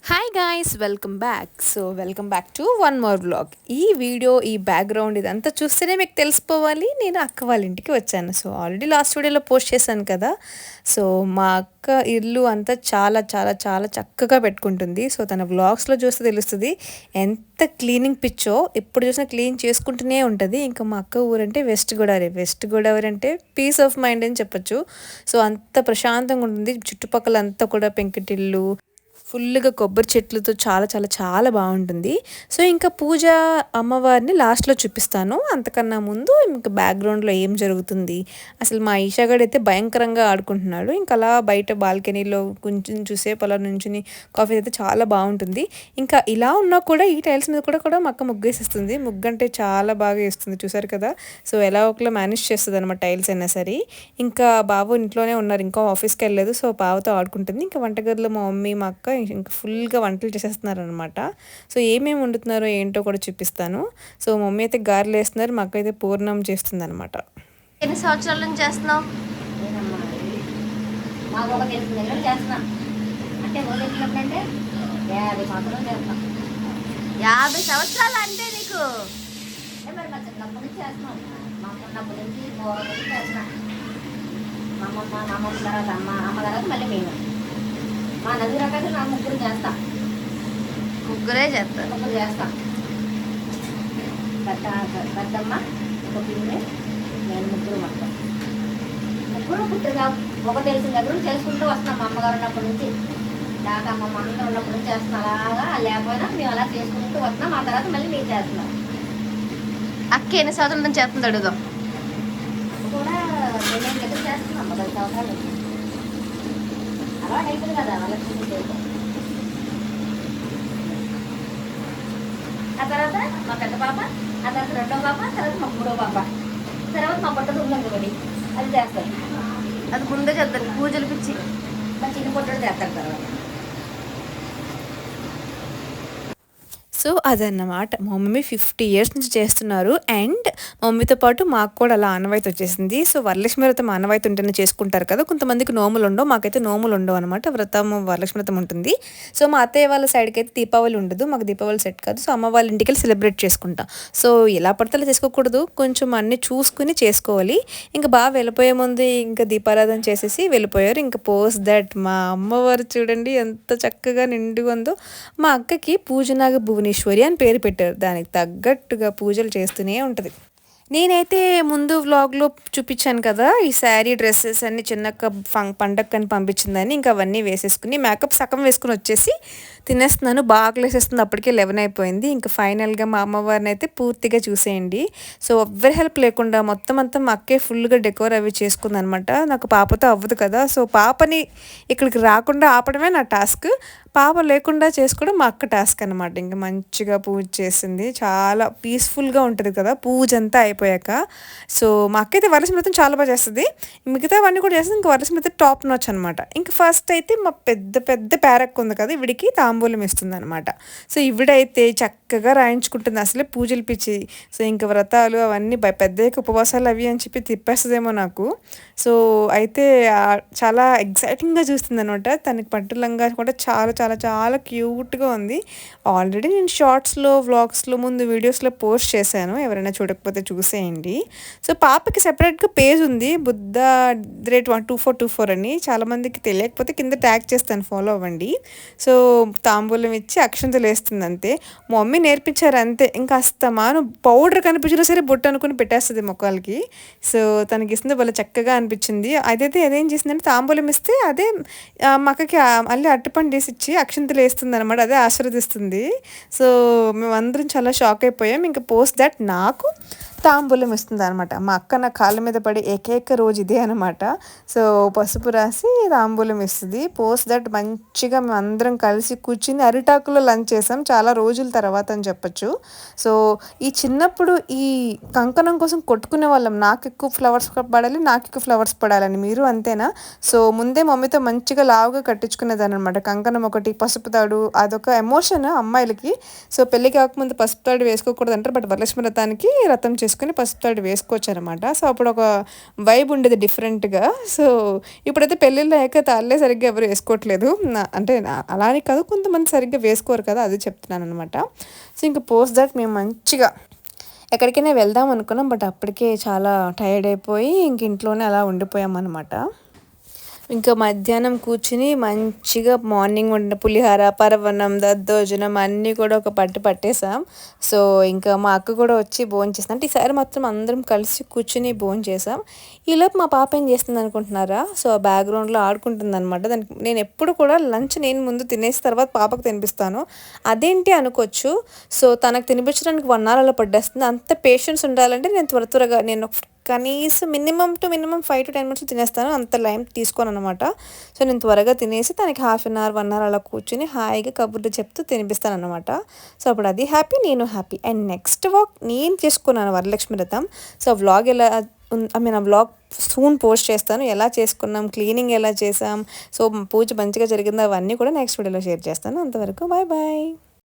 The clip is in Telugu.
Hi guys welcome back to one more vlog. ఈ వీడియో ఈ బ్యాక్గ్రౌండ్ ఇదంతా చూస్తేనే మీకు తెలిసిపోవాలి నేను అక్క వాళ్ళ ఇంటికి వచ్చాను. సో ఆల్రెడీ లాస్ట్ వీడియోలో పోస్ట్ చేశాను కదా. సో మా అక్క ఇల్లు అంతా చాలా చాలా చాలా చక్కగా పెట్టుకుంటుంది. సో తన వ్లాగ్స్లో చూస్తే తెలుస్తుంది ఎంత క్లీనింగ్ పిచ్చో. ఎప్పుడు చూసినా క్లీన్ చేసుకుంటూనే ఉంటుంది. ఇంకా మా అక్క ఊరంటే వెస్ట్ గోదావరి అంటే పీస్ ఆఫ్ మైండ్ అని చెప్పొచ్చు. సో అంత ప్రశాంతంగా ఉంటుంది. చుట్టుపక్కల అంతా కూడా పెంకుటిల్లు, ఫుల్గా కొబ్బరి చెట్లతో చాలా చాలా చాలా బాగుంటుంది. సో ఇంకా పూజ అమ్మవారిని లాస్ట్లో చూపిస్తాను. అంతకన్నా ముందు ఇంకా బ్యాక్గ్రౌండ్లో ఏం జరుగుతుంది, అసలు మా ఈషాగాడు అయితే భయంకరంగా ఆడుకుంటున్నాడు. ఇంకా అలా బయట బాల్కనీలో కొంచెం చూసేపు అలా నుంచుని కాఫీ అయితే చాలా బాగుంటుంది. ఇంకా ఇలా ఉన్నా కూడా ఈ టైల్స్ మీద కూడా మా అక్క ముగ్గు వేసేస్తుంది. ముగ్గు అంటే చాలా బాగా వేస్తుంది, చూసారు కదా. సో ఎలా ఒకలా మేనేజ్ చేస్తుంది అనమాట టైల్స్ అయినా సరే. ఇంకా బాబు ఇంట్లోనే ఉన్నారు, ఇంకా ఆఫీస్కి వెళ్ళలేదు. సో బావతో ఆడుకుంటుంది. ఇంకా వంటగదిలో మా మమ్మీ మా అక్క ఇంకా ఫుల్గా వంటలు చేసేస్తున్నారనమాట. సో ఏమేమి వండుతున్నారో ఏంటో కూడా చూపిస్తాను. సో మమ్మీ అయితే గారెలు వేస్తున్నారు, మా అక్క అయితే పూర్ణం చేస్తుంది అనమాట. ఎన్ని సంవత్సరాల నుంచి చేస్తున్నావు? అంటే 50 సంవత్సరాలు అంటే నీకు అమ్మ తర్వాత అమ్మ తర్వాత మళ్ళీ మేము మా నలుగురు రకాలు నా ముగ్గురు చేస్తా. ముగ్గురే చేస్తారు. ముగ్గురు చేస్తా. పెద్దమ్మ ఒక పిల్లి నేను ముగ్గురు మొత్తం ముగ్గురు పుట్టిగా ఒక తెలిసిన దగ్గర చేసుకుంటూ వస్తున్నాం. మా అమ్మగారు ఉన్నప్పటి నుంచి దాకా అమ్మమ్మ అందరూ ఉన్నప్పటి నుంచి చేస్తున్నాం. అలాగా లేకపోయినా మేము అలా చేసుకుంటూ వస్తున్నాం. ఆ తర్వాత మళ్ళీ మేము చేస్తున్నాం. అక్క ఎన్ని సంవత్సరాల నుంచి చేస్తుంది అడుగుదాం. కూడా నేను దగ్గర చేస్తున్నాం 10 సంవత్సరాల నుంచి. అలవాటు అయిపోయింది కదా వాళ్ళకి చేయడం. ఆ తర్వాత మా పెద్ద పాప, ఆ తర్వాత రెండో పాప, తర్వాత మా మూడో పాప, తర్వాత మా పొట్టడు ఉందనుకోండి అది చేస్తారు. అది ముందే చేస్తారు పూజలు పిచ్చి. మా చిన్న పొట్టడు చేస్తారు తర్వాత. సో అదన్నమాట, మా మమ్మీ 50 ఇయర్స్ నుంచి చేస్తున్నారు. అండ్ మా మమ్మీతో పాటు మాకు కూడా అలా ఆనవాయితీ వచ్చేసింది. సో వరలక్ష్మి వ్రతం ఆనవాయితీ ఉంటేనే చేసుకుంటారు కదా, కొంతమందికి నోములు ఉండవు, మాకైతే నోములు ఉండవు అనమాట. వ్రతం వరలక్ష్మి వ్రతం ఉంటుంది. సో మా అత్తయ్య వాళ్ళ సైడ్కి అయితే దీపావళి ఉండదు, మాకు దీపావళి సెట్ కాదు. సో అమ్మ వాళ్ళ ఇంటికి వెళ్ళి సెలబ్రేట్ చేసుకుంటాం. సో ఎలా పడితే అలా చేసుకోకూడదు, కొంచెం అన్నీ చూసుకుని చేసుకోవాలి. ఇంకా బాగా వెళ్ళిపోయే ముందు ఇంకా దీపారాధన చేసేసి వెళ్ళిపోయారు. ఇంకా పోస్ట్ దట్ మా అమ్మవారు చూడండి ఎంత చక్కగా నిండుగా ఉందో. మా అక్కకి పూజనాగ భువనేశ్వరి అని పేరు పెట్టారు, దానికి తగ్గట్టుగా పూజలు చేస్తూనే ఉంటుంది. నేనైతే ముందు వ్లాగ్లో చూపించాను కదా, ఈ శారీ డ్రెస్సెస్ అన్ని చిన్నక్క పండక్కని పంపించిందని ఇంకా అవన్నీ వేసేసుకుని మేకప్ సగం వేసుకుని వచ్చేసి తినేస్తున్నాను. బాగా వేసేస్తుంది, అప్పటికే 11 అయిపోయింది. ఇంకా ఫైనల్గా మా అమ్మవారిని అయితే పూర్తిగా చూసేయండి. సో ఎవ్వరి హెల్ప్ లేకుండా మొత్తం అంతా మా అక్కే ఫుల్గా డెకోర్ అవి చేసుకుంది అనమాట. నాకు పాపతో అవ్వదు కదా, సో పాపని ఇక్కడికి రాకుండా ఆపడమే నా టాస్క్, పాప లేకుండా చేసుకోవడం మా అక్క టాస్క్ అనమాట. ఇంకా మంచిగా పూజ చేసింది, చాలా పీస్ఫుల్గా ఉంటుంది కదా పూజ అంతా అయిపోయాక. సో మా అక్క అయితే వరలక్ష్మి వ్రతం చాలా బాగా చేస్తుంది, మిగతా అవన్నీ కూడా చేస్తుంది. ఇంకా వరలక్ష్మి వ్రతం టాప్ నాచ్ అనమాట. ఇంకా ఫస్ట్ అయితే మా పెద్ద పెద్ద పేరక్క ఉంది కదా, ఇవిడికి తాంబూలం ఇస్తుంది అనమాట. సో ఇవిడైతే చక్కగా రాయించుకుంటుంది, అసలే పూజలు పిచ్చి. సో ఇంకా వ్రతాలు అవన్నీ పెద్ద ఉపవాసాలు అవి అని చెప్పి తిప్పేస్తుందేమో నాకు. సో అయితే చాలా ఎగ్జైటింగ్గా చూస్తుంది అనమాట. తనకి పట్టులంగా కూడా చాలా చాలా చాలా క్యూట్గా ఉంది. ఆల్రెడీ నేను షార్ట్స్లో వ్లాగ్స్లో ముందు వీడియోస్లో పోస్ట్ చేశాను, ఎవరైనా చూడకపోతే చూసేయండి. సో పాపకి సెపరేట్గా పేజ్ ఉంది, బుద్ధ రేట్ 2424 అని. చాలామందికి తెలియకపోతే కింద ట్యాగ్ చేస్తాను, ఫాలో అవ్వండి. సో తాంబూలం ఇచ్చి అక్షంతలు వేస్తుంది అంతే. మా మమ్మీ నేర్పించారు అంతే. ఇంకా అస్తమాను పౌడర్ కనిపించినా సరే బొట్టు అనుకుని పెట్టేస్తుంది మొక్కలకి. సో తనకి ఇస్తుంది వాళ్ళ చక్కగా అనిపించింది. అదైతే అదేం చేసిందంటే తాంబూలం ఇస్తే అదే మక్కకి మళ్ళీ అట్టుపండు వేసి ఇచ్చి అక్షంతలు వేస్తుంది అనమాట, అదే ఆశీర్వదిస్తుంది. సో మేమందరం చాలా షాక్ అయిపోయాం. ఇంకా పోస్ట్ దట్ నాకు తాంబూలం ఇస్తుంది అనమాట. మా అక్క నా కాళ్ళ మీద పడే ఏకైక రోజు ఇదే అనమాట. సో పసుపు రాసి తాంబూలం ఇస్తుంది. పోస్ట్ దట్ మంచిగా మేము అందరం కలిసి కూర్చుని అరిటాకులో లంచ్ చేసాం, చాలా రోజుల తర్వాత అని చెప్పచ్చు. సో ఈ చిన్నప్పుడు ఈ కంకణం కోసం కొట్టుకునే వాళ్ళం, నాకు ఎక్కువ ఫ్లవర్స్ పడాలి, నాకు ఎక్కువ ఫ్లవర్స్ పడాలని. మీరు అంతేనా? సో ముందే మమ్మీతో మంచిగా లావుగా కట్టించుకునేదాన్ని అనమాట. కంకణం ఒకటి, పసుపు తాడు, అదొక ఎమోషన్ అమ్మాయిలకి. సో పెళ్ళి కాకముందు పసుపు తాడు వేసుకోకూడదు అంటారు, బట్ వరలక్ష్మి వ్రతానికి రథం చేసి తీసుకొని పసుపు తాడు వేసుకోవచ్చు అనమాట. సో అప్పుడు ఒక వైబ్ ఉండేది డిఫరెంట్గా. సో ఇప్పుడైతే పెళ్ళిళ్ళు అయ్యాక తాళ్ళే సరిగ్గా ఎవరు వేసుకోవట్లేదు. అంటే అలా అని కాదు, కొంతమంది సరిగ్గా వేసుకోరు కదా, అది చెప్తున్నాను అనమాట. సో ఇంకా పోస్ట్ దట్ మేము మంచిగా ఎక్కడికైనా వెళ్దాం అనుకున్నాం, బట్ అప్పటికే చాలా టైర్డ్ అయిపోయి ఇంక ఇంట్లోనే అలా ఉండిపోయాం అనమాట. ఇంకా మధ్యాహ్నం కూర్చుని మంచిగా మార్నింగ్ వండిన పులిహార, పరవన్నం, దద్దోజనం అన్నీ కూడా ఒక పట్టు పట్టేసాం. సో ఇంకా మా అక్క కూడా వచ్చి భోంచేసాం. అంటే ఈసారి మాత్రం అందరం కలిసి కూర్చుని భోంచేసాం. ఈలోపు మా పాప ఏం చేస్తుంది అనుకుంటున్నారా? సో ఆ బ్యాక్గ్రౌండ్లో ఆడుకుంటుంది అనమాట. దానికి నేను ఎప్పుడు కూడా లంచ్ నేను ముందు తినేసి తర్వాత పాపకు తినిపిస్తాను. అదేంటి అనుకోవచ్చు. సో తనకు తినిపించడానికి 1 hour అలా పట్టేస్తుంది. అంత పేషెన్స్ ఉండాలంటే నేను త్వరగా నేను కనీసం మినిమం 5 to 10 minutes తినేస్తాను. అంత టైం తీసుకోను అనమాట. సో నేను త్వరగా తినేసి తనకి 1/2 hour 1 hour అలా కూర్చుని హాయిగా కబుర్లు చెప్తూ తినిపిస్తాను అనమాట. సో అప్పుడు అది హ్యాపీ, నేను హ్యాపీ. అండ్ నెక్స్ట్ వాక్ నేను చేసుకున్నాను వరలక్ష్మి వ్రతం. సో వ్లాగ్ ఎలా ఆ వ్లాగ్ సూన్ పోస్ట్ చేస్తాను. ఎలా చేసుకున్నాం, క్లీనింగ్ ఎలా చేసాం, సో పూజ మంచిగా జరిగిందో అవన్నీ కూడా నెక్స్ట్ వీడియోలో షేర్ చేస్తాను. అంతవరకు బాయ్ బాయ్.